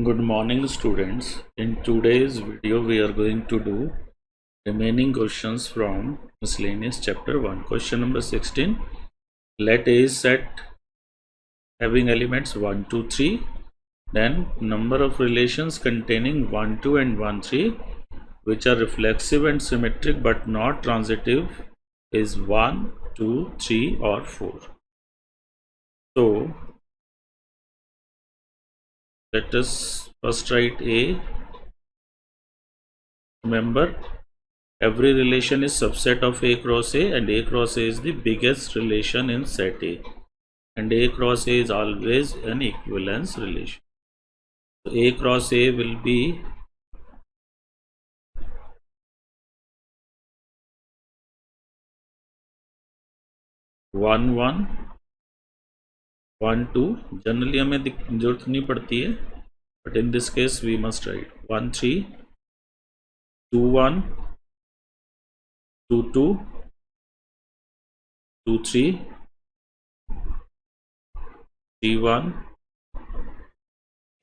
Good morning, students. In today's video, we are going to do remaining questions from miscellaneous chapter 1. Question number 16. Let A set having elements 1, 2, 3. Then number of relations containing 1, 2 and 1, 3 which are reflexive and symmetric but not transitive is 1, 2, 3 or 4. So let us first write A. Remember, every relation is subset of A cross A, and A cross A is the biggest relation in set A, and A cross A is always an equivalence relation. So A cross A will be one one one two. Generally हमें जरूरत नहीं पड़ती है, but in this case we must write 1 3 2 1 2 2 2 3 3 1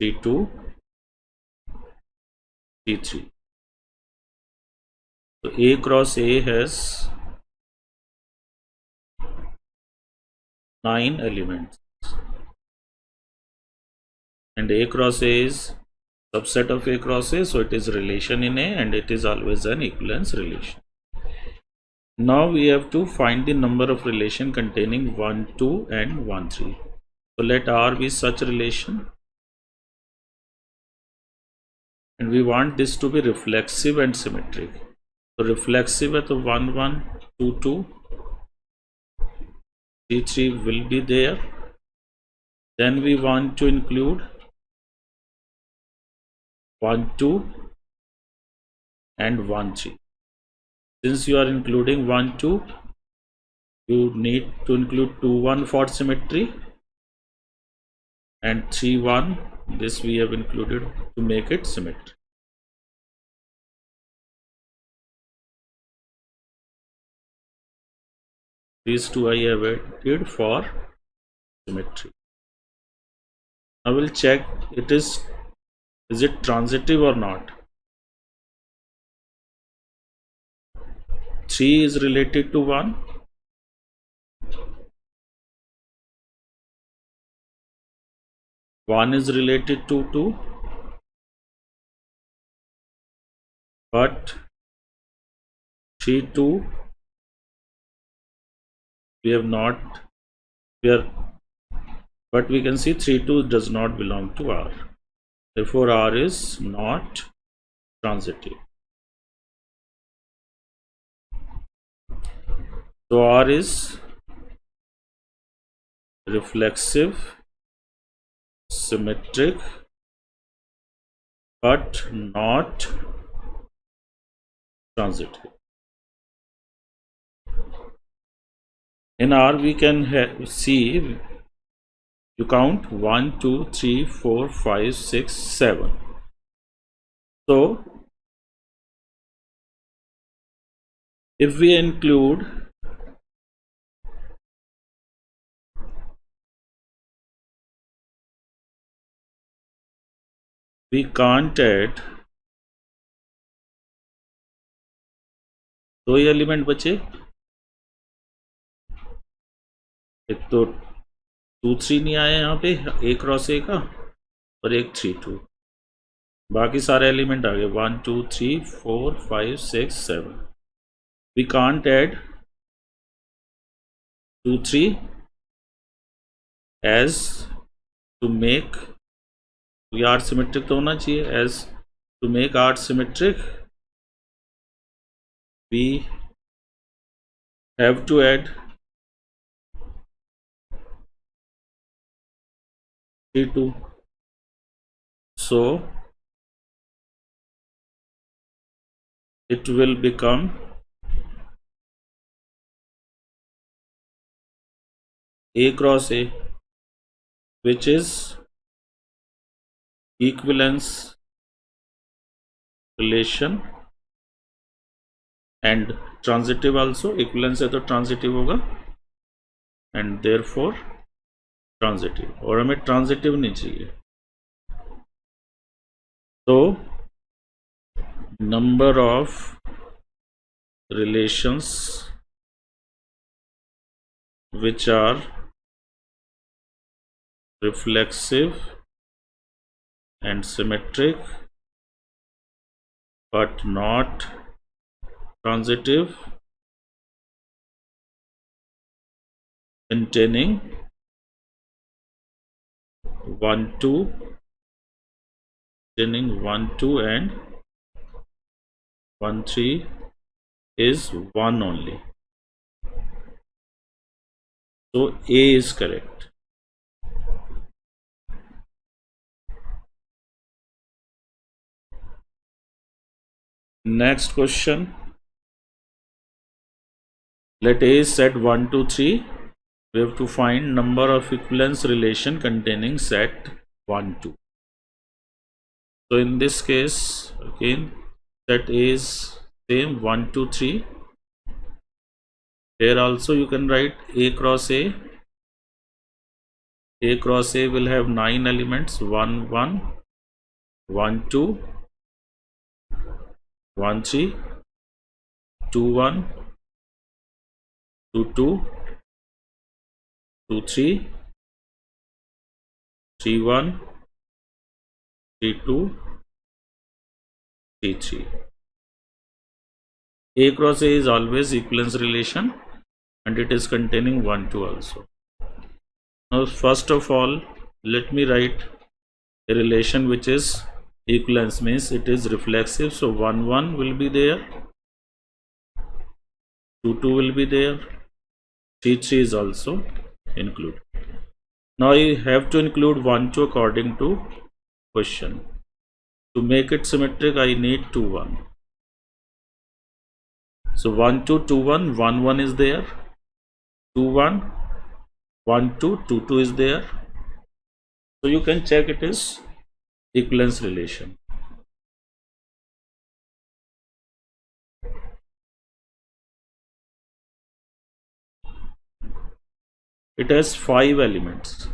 3 2 3 3. So A cross A has 9 elements, and A cross A is subset of A cross A, so it is relation in A and it is always an equivalence relation. Now we have to find the number of relation containing 1 2 and 1 3. So let R be such relation, and we want this to be reflexive and symmetric. So reflexive है तो 1 1 2 2 3 3 will be there. Then we want to include 1 2 and 1 3. Since you are including 1 2, you need to include 2 1 for symmetry, and 3 1, this we have included to make it symmetry. These two I have added for symmetry. I will check is it transitive or not. 3 is related to 1, 1 is related to 2, but 3 2 we have not here, but we can see 3 2 does not belong to R. Therefore R is not transitive. So R is reflexive, symmetric, but not transitive. In R we can see, you count 1 2 3 4 5 6 7. So if we include we can't add, दो ही element बचे, एक तो 2 3 नहीं आया यहाँ पे A cross A का, और एक 3 2. बाकी सारे एलिमेंट आ गए 1 2 3 4 5 6 7. We can't add 2 3 as to make R symmetric तो होना चाहिए. As to make R symmetric, we have to add 3 2. So it will become A cross A, which is equivalence relation and transitive also. equivalence है तो transitive होगा, and therefore transitive. और हमें transitive नहीं चाहिए. So number of relations which are reflexive and symmetric but not transitive, containing 1 2 containing 1 2 and 1 3 is 1 only. So A is correct. Next question. Let A is set 1 2 3. We have to find number of equivalence relation containing set 1 2. So in this case, again, set A is same 1 2 3. Here also you can write A cross A. A cross A will have 9 elements: 1 1, 1 2, 1 3, 2 1, 2 2, 2 3, 3 1, 3 2, 3 3. A cross A is always equivalence relation and it is containing 1 2 also. Now first of all, let me write a relation which is equivalence, means it is reflexive. So 1 1 will be there, 2 2 will be there, 3 3 is also included. Now I have to include 1 2 according to question. To make it symmetric, I need 2 1. So 1 2 2 1, 1 1 is there, 2 1, 1 2, 2 2 is there. So you can check it is equivalence relation. It has 5 elements.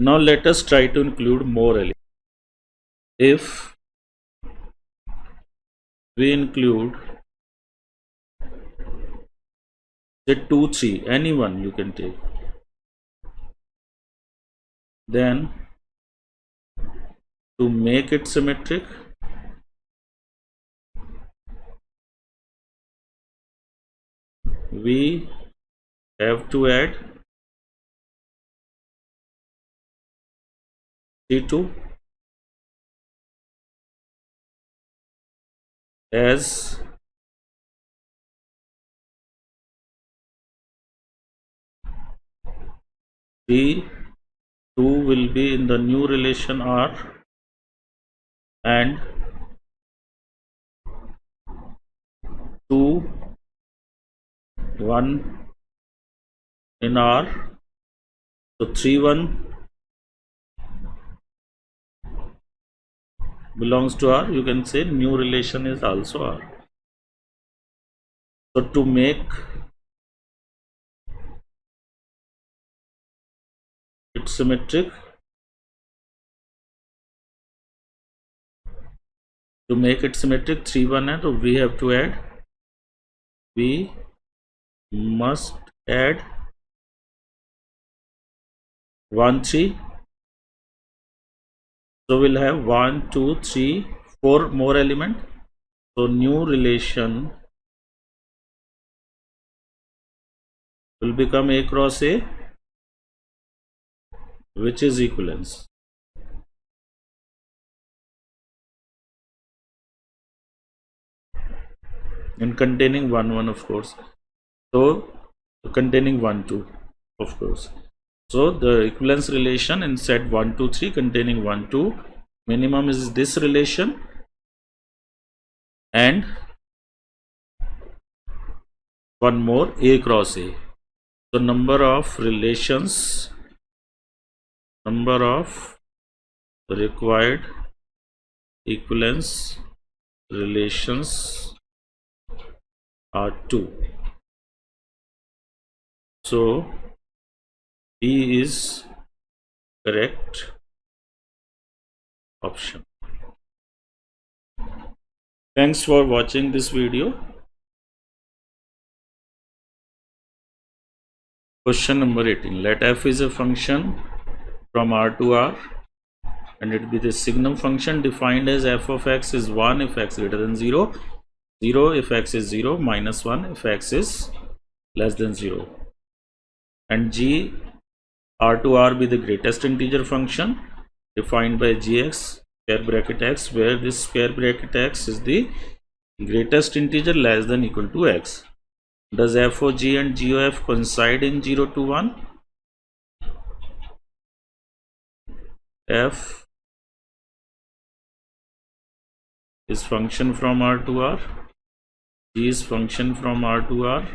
Now let us try to include more elements. If we include say 2 3, anyone you can take, then to make it symmetric, we have to add C2 as C2 will be in the new relation R and 2 1 in R. So 3 1 belongs to R. You can say new relation is also R. So to make it symmetric, to make it symmetric 3 1 है, so we have to add, we must add 1 3. So we'll have 1 2 3 4 more element. So new relation will become A cross A, which is equivalence. And containing 1 1, of course. So containing 1 2, of course. So the equivalence relation in set 1 2 3 containing 1 2, minimum is this relation, and one more A cross A. So number of relations, number of required equivalence relations are 2. So B is correct. option. Thanks for watching this video. Question number 18. Let f is a function from R to R and it be the signum function defined as f of x is 1 if x greater than 0, 0 if x is 0, minus 1 if x is less than 0. And g R to R be the greatest integer function defined by gx square bracket x, where this square bracket x is the greatest integer less than equal to x. Does f of g and g of f coincide in 0 to 1? F is function from R to R, g is function from R to R,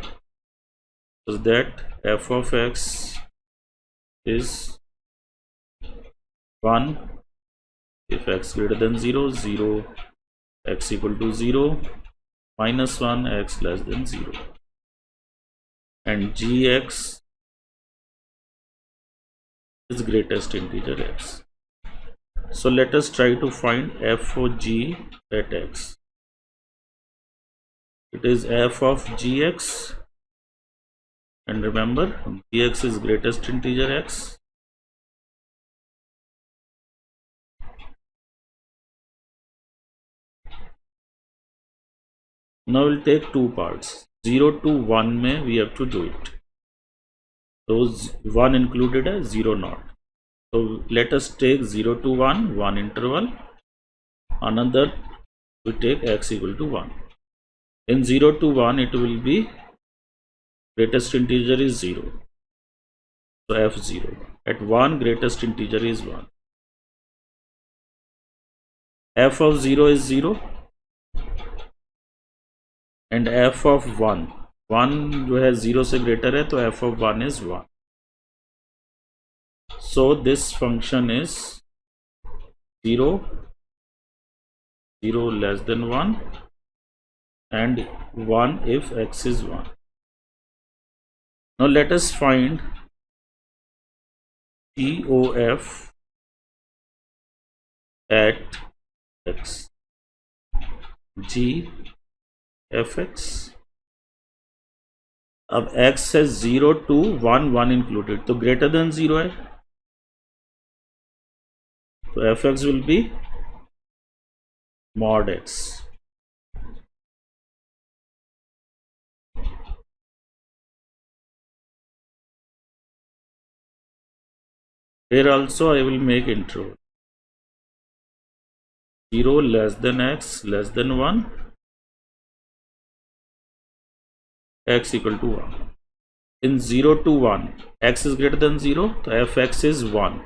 so that f of x is 1 if x greater than 0, 0 x equal to 0, minus 1 x less than 0. And gx is greatest integer x. So let us try to find f of g at x. It is f of gx, and remember gx is greatest integer x. Now we'll take two parts. 0 to 1 mein we have to do it. So 1 included as 0 not. So let us take 0 to 1, one interval. Another we take x equal to 1. In 0 to 1 it will be greatest integer is 0. So f0. At 1 greatest integer is 1. F of 0 is 0. And f of 1 जो है 0 से greater है, तो f of 1 is 1. So this function is 0, 0 less than 1 and 1 if x is 1. Now let us find g of f at x. g fx. अब x है 0 to 1, 1 included, तो greater than 0 है, तो fx will be mod x. Here also I will make interval 0 less than x less than 1, x equal to 1. In 0 to 1 x is greater than 0, so fx is 1,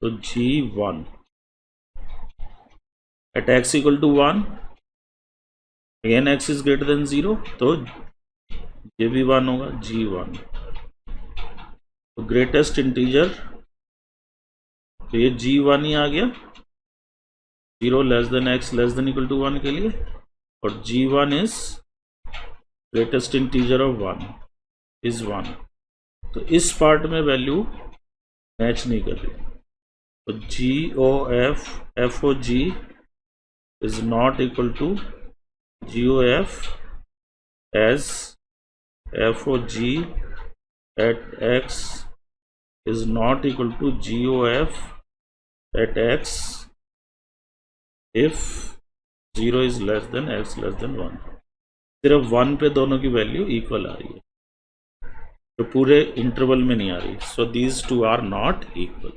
so g1. At x equal to 1 again x is greater than 0, तो ये भी 1 होगा, g1. तो greatest integer, तो ये g1 ही आ गया 0 less than x less than equal to 1 के लिए, और g1 is greatest integer of 1 is 1. तो इस पार्ट में वैल्यू मैच नहीं कर रही, तो g o f f o g is not equal to g o f as f o g at x is not equal to g o f at x if 0 is less than x less than 1. सिर्फ 1 पे दोनों की value equal आ रही है, तो पूरे interval में नहीं आ रही. So these two are not equal.